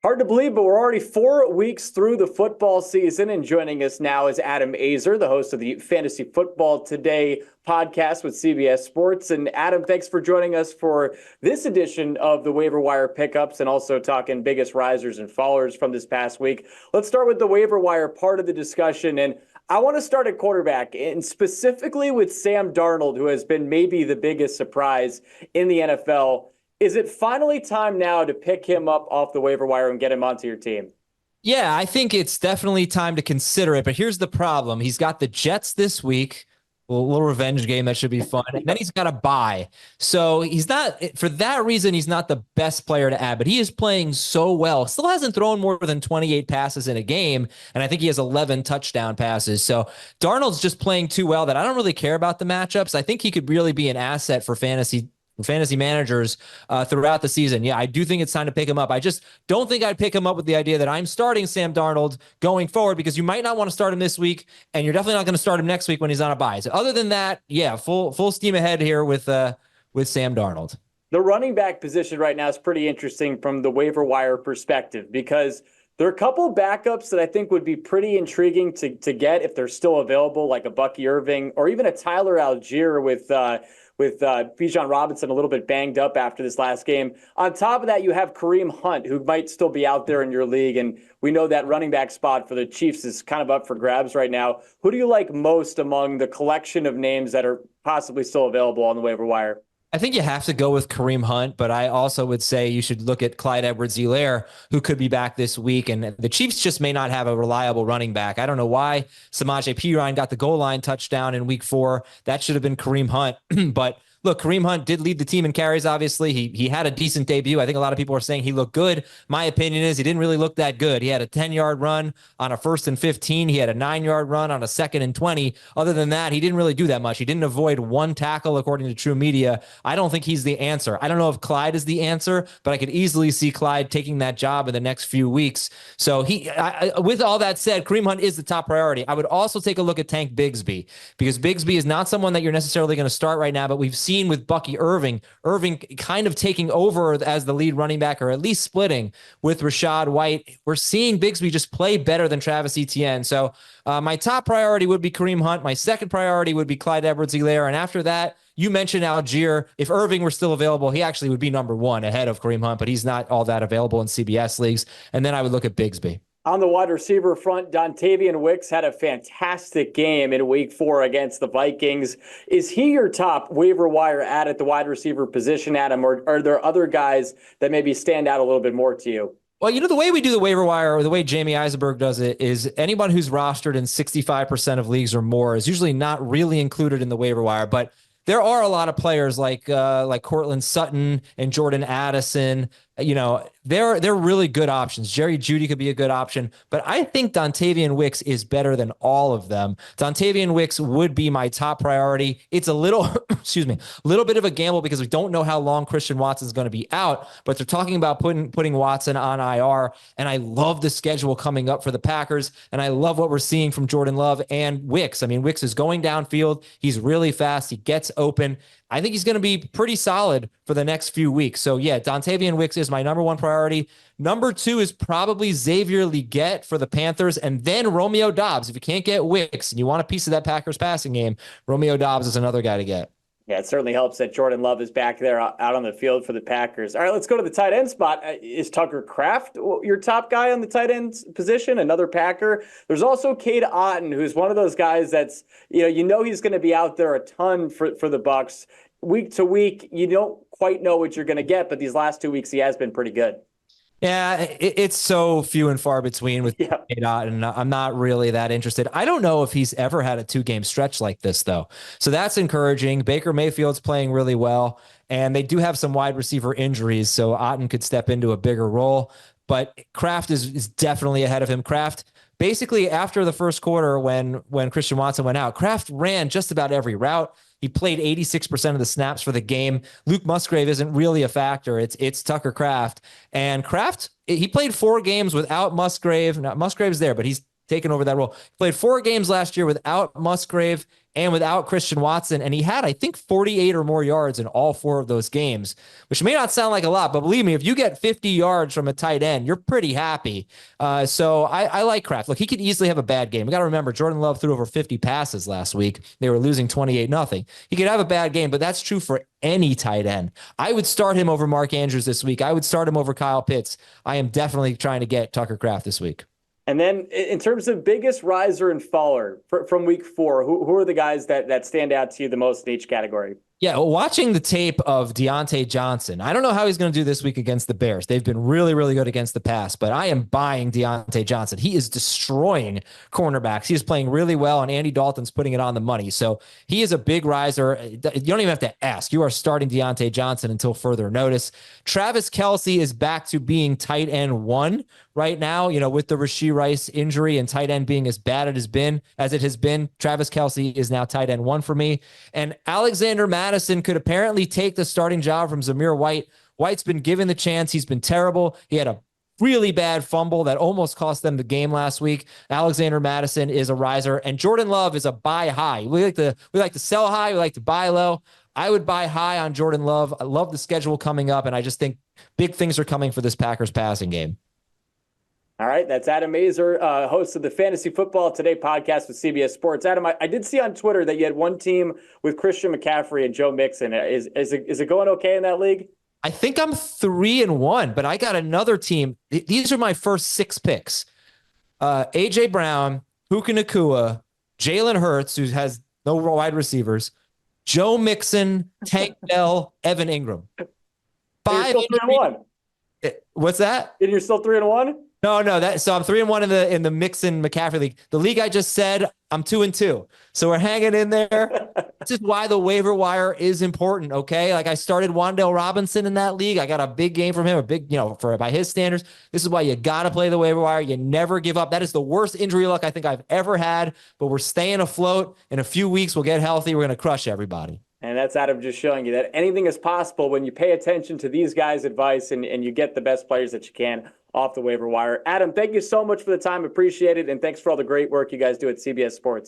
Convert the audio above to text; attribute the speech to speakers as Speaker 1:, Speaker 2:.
Speaker 1: Hard to believe, but we're already 4 weeks through the football season, and joining us now is Adam Aizer, the host of the Fantasy Football Today podcast with CBS Sports. And Adam, thanks for joining us for this edition of the waiver wire pickups and also talking biggest risers and fallers from this past week. Let's start with the waiver wire part of the discussion. And I want to start at quarterback, and specifically with Sam Darnold, who has been maybe the biggest surprise in the NFL. Is it finally time now to pick him up off the waiver wire and get him onto your team?
Speaker 2: Yeah, I think it's definitely time to consider it. But here's the problem. He's got the Jets this week, a little revenge game that should be fun. And then he's got a bye. So he's not, for that reason, he's not the best player to add, but he is playing so well. Still hasn't thrown more than 28 passes in a game. And I think he has 11 touchdown passes. So Darnold's just playing too well that I don't really care about the matchups. I think he could really be an asset for fantasy managers throughout the season. Yeah, I do think it's time to pick him up. I just don't think I'd pick him up with the idea that I'm starting Sam Darnold going forward, because you might not want to start him this week, and you're definitely not going to start him next week when he's on a bye. So other than that, yeah, full steam ahead here with Sam Darnold.
Speaker 1: The running back position right now is pretty interesting from the waiver wire perspective, because there are a couple backups that I think would be pretty intriguing to get if they're still available, like a Bucky Irving or even a Tyler Algier with Bijan Robinson a little bit banged up after this last game. On top of that, you have Kareem Hunt, who might still be out there in your league. And we know that running back spot for the Chiefs is kind of up for grabs right now. Who do you like most among the collection of names that are possibly still available on the waiver wire?
Speaker 2: I think you have to go with Kareem Hunt, but I also would say you should look at Clyde Edwards-Helaire, who could be back this week. And the Chiefs just may not have a reliable running back. I don't know why Samaje Perine got the goal line touchdown in week 4. That should have been Kareem Hunt. But look, Kareem Hunt did lead the team in carries, obviously. He had a decent debut. I think a lot of people are saying he looked good. My opinion is he didn't really look that good. He had a 10-yard run on a 1st and 15. He had a 9-yard run on a 2nd and 20. Other than that, he didn't really do that much. He didn't avoid one tackle, according to True Media. I don't think he's the answer. I don't know if Clyde is the answer, but I could easily see Clyde taking that job in the next few weeks. So with all that said, Kareem Hunt is the top priority. I would also take a look at Tank Bigsby, because Bigsby is not someone that you're necessarily going to start right now, but we've seen with Bucky Irving kind of taking over as the lead running back, or at least splitting with Rachaad White. We're seeing Bigsby just play better than Travis Etienne. So my top priority would be Kareem Hunt. My second priority would be Clyde Edwards-Helaire. And after that, you mentioned Algier. If Irving were still available, he actually would be number 1 ahead of Kareem Hunt, but he's not all that available in CBS leagues. And then I would look at Bigsby.
Speaker 1: On the wide receiver front, Dontavian Wicks had a fantastic game in week 4 against the Vikings. Is he your top waiver wire add at the wide receiver position, Adam, or are there other guys that maybe stand out a little bit more to you?
Speaker 2: Well, the way we do the waiver wire, or the way Jamie Eisenberg does it, is anyone who's rostered in 65% of leagues or more is usually not really included in the waiver wire. But there are a lot of players like Cortland Sutton and Jordan Addison. They're really good options. Jerry Jeudy could be a good option, but I think Dontavian Wicks is better than all of them. Dontavian Wicks would be my top priority. It's a little, little bit of a gamble, because we don't know how long Christian Watson is going to be out, but they're talking about putting Watson on IR. And I love the schedule coming up for the Packers. And I love what we're seeing from Jordan Love and Wicks. I mean, Wicks is going downfield. He's really fast. He gets open. I think he's going to be pretty solid for the next few weeks. So yeah, Dontavian Wicks is my number 1 priority. Number 2 is probably Xavier Legette for the Panthers, and then Romeo Doubs. If you can't get Wicks and you want a piece of that Packers passing game, Romeo Doubs is another guy to get.
Speaker 1: Yeah, it certainly helps that Jordan Love is back there out on the field for the Packers. All right, let's go to the tight end spot. Is Tucker Kraft your top guy on the tight end position? Another Packer. There's also Cade Otton, who's one of those guys that's, he's going to be out there a ton for the Bucs. Week to week, you don't quite know what you're going to get, but these last 2 weeks, he has been pretty good.
Speaker 2: Yeah, it's so few and far between with Cade Otton. I'm not really that interested. I don't know if he's ever had a 2-game stretch like this, though. So that's encouraging. Baker Mayfield's playing really well, and they do have some wide receiver injuries, so Otton could step into a bigger role. But Kraft is definitely ahead of him. Kraft, basically after the first quarter, when Christian Watson went out, Kraft ran just about every route. He played 86% of the snaps for the game. Luke Musgrave isn't really a factor. It's Tucker Kraft. And Kraft, he played 4 games without Musgrave. Now, Musgrave's there, but he's taken over that role. He played 4 games last year without Musgrave, and without Christian Watson. And he had, I think, 48 or more yards in all 4 of those games, which may not sound like a lot, but believe me, if you get 50 yards from a tight end, you're pretty happy. So I like Kraft. Look, he could easily have a bad game. We got to remember, Jordan Love threw over 50 passes last week. They were losing 28-0. He could have a bad game, but that's true for any tight end. I would start him over Mark Andrews this week. I would start him over Kyle Pitts. I am definitely trying to get Tucker Kraft this week.
Speaker 1: And then in terms of biggest riser and faller from week 4, who are the guys that stand out to you the most in each category?
Speaker 2: Yeah, well, watching the tape of Deontay Johnson, I don't know how he's going to do this week against the Bears. They've been really, really good against the pass, but I am buying Deontay Johnson. He is destroying cornerbacks. He is playing really well, and Andy Dalton's putting it on the money. So he is a big riser. You don't even have to ask. You are starting Deontay Johnson until further notice. Travis Kelce is back to being tight end 1 right now, with the Rashee Rice injury and tight end being as bad as it has been. Travis Kelce is now tight end 1 for me. And Alexander Madison could apparently take the starting job from Zamir White. White's been given the chance. He's been terrible. He had a really bad fumble that almost cost them the game last week. Alexander Madison is a riser, and Jordan Love is a buy high. We like to sell high. We like to buy low. I would buy high on Jordan Love. I love the schedule coming up, and I just think big things are coming for this Packers passing game.
Speaker 1: All right, that's Adam Aizer, host of the Fantasy Football Today podcast with CBS Sports. Adam, I did see on Twitter that you had one team with Christian McCaffrey and Joe Mixon. Is it going okay in that league?
Speaker 2: I think I'm 3-1, but I got another team. These are my first 6 picks. A.J. Brown, Puka Nacua, Jalen Hurts, who has no wide receivers, Joe Mixon, Tank Dell, Evan Ingram.
Speaker 1: 5 3-1.
Speaker 2: What's that?
Speaker 1: And you're still 3-1?
Speaker 2: No. So I'm 3-1 in the Mixon McCaffrey league. The league I just said, I'm 2-2. So we're hanging in there. This is why the waiver wire is important. Okay. Like I started Wan'Dale Robinson in that league. I got a big game from him, by his standards. This is why you got to play the waiver wire. You never give up. That is the worst injury luck I think I've ever had, but we're staying afloat. In a few weeks, we'll get healthy. We're going to crush everybody.
Speaker 1: And that's Adam just showing you that anything is possible when you pay attention to these guys' advice and you get the best players that you can off the waiver wire. Adam, thank you so much for the time. Appreciate it. And thanks for all the great work you guys do at CBS Sports.